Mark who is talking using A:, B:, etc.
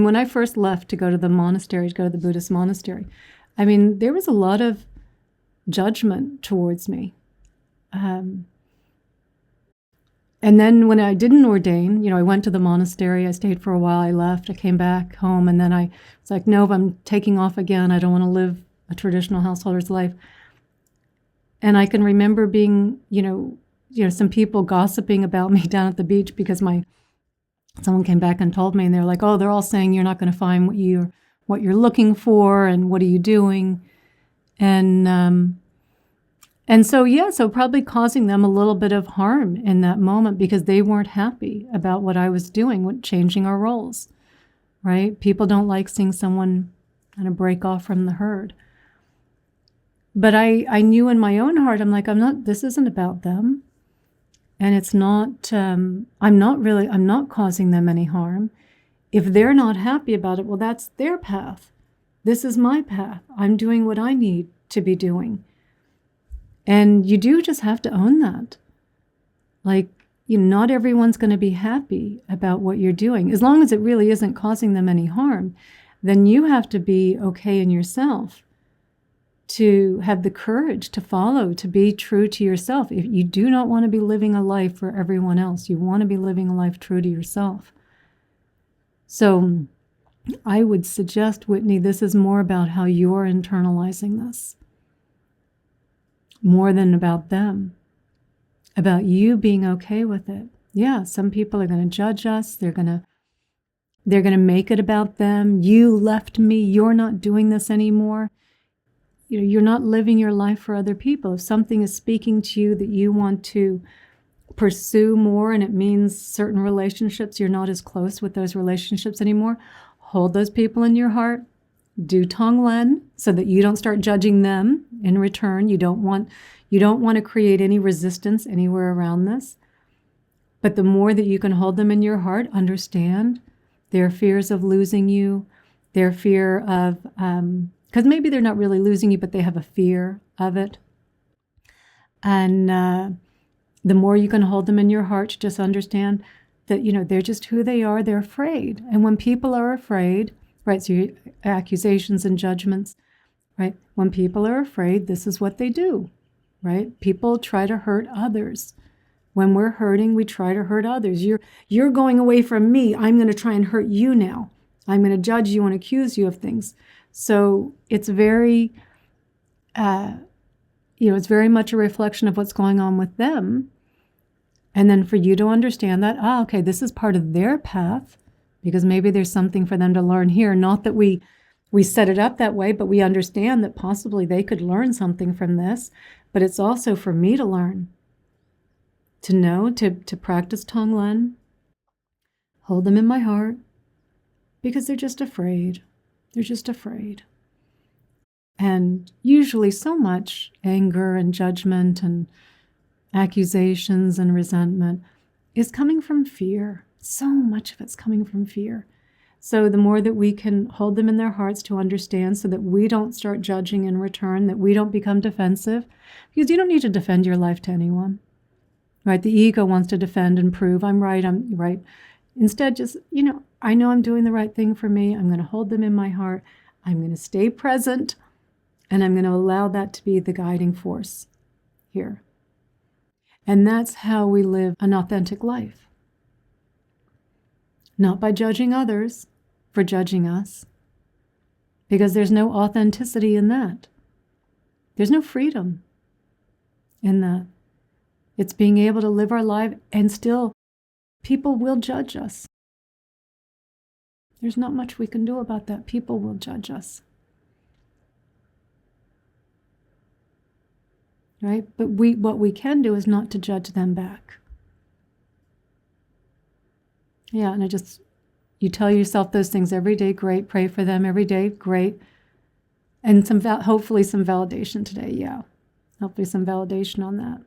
A: When I first left to go to the monastery, to go to the Buddhist monastery, I mean, there was a lot of judgment towards me. And then when I didn't ordain, I went to the monastery, I stayed for a while, I left, I came back home, and then I was like, no, I'm taking off again. I don't want to live a traditional householder's life. And I can remember being, some people gossiping about me down at the beach because someone came back and told me, and they're like, oh, they're all saying you're not going to find what you're looking for, and what are you doing? And so probably causing them a little bit of harm in that moment because they weren't happy about what I was doing, with changing our roles, right? People don't like seeing someone kind of break off from the herd. But I knew in my own heart, I'm like, this isn't about them. And it's not, I'm not causing them any harm. If they're not happy about it, well, that's their path. This is my path. I'm doing what I need to be doing. And you do just have to own that. Like, not everyone's going to be happy about what you're doing. As long as it really isn't causing them any harm, then you have to be okay in yourself to have the courage to follow, to be true to yourself. If you do not want to be living a life for everyone else, you want to be living a life true to yourself. So I would suggest, Whitney, this is more about how you're internalizing this, more than about them, about you being okay with it. Yeah, some people are going to judge us. They're going to make it about them. You left me. You're not doing this anymore. You're not living your life for other people. If something is speaking to you that you want to pursue more, and it means certain relationships, you're not as close with those relationships anymore, hold those people in your heart. Do Tonglen so that you don't start judging them in return. You don't want to create any resistance anywhere around this. But the more that you can hold them in your heart, understand their fears of losing you, their fear of, because maybe they're not really losing you, but they have a fear of it. And the more you can hold them in your heart, just understand that, they're just who they are. They're afraid. And when people are afraid, right, so accusations and judgments, right? When people are afraid, this is what they do, right? People try to hurt others. When we're hurting, we try to hurt others. You're going away from me. I'm going to try and hurt you now. I'm going to judge you and accuse you of things. So it's very, it's very much a reflection of what's going on with them. And then for you to understand that, okay, this is part of their path, because maybe there's something for them to learn here. Not that we set it up that way, but we understand that possibly they could learn something from this. But it's also for me to learn, to know, to practice Tonglen, hold them in my heart, because they're just afraid. They're just afraid. And usually so much anger and judgment and accusations and resentment is coming from fear. So much of it's coming from fear. So the more that we can hold them in their hearts to understand, so that we don't start judging in return, that we don't become defensive, because you don't need to defend your life to anyone, right? The ego wants to defend and prove, I'm right. Instead, just, I know I'm doing the right thing for me. I'm going to hold them in my heart. I'm going to stay present, and I'm going to allow that to be the guiding force here. And that's how we live an authentic life. Not by judging others for judging us, because there's no authenticity in that. There's no freedom in that. It's being able to live our life, and still people will judge us. There's not much we can do about that. People will judge us. Right? But what we can do is not to judge them back. Yeah, and you tell yourself those things every day, great. Pray for them every day, great. And hopefully some validation today, yeah. Hopefully some validation on that.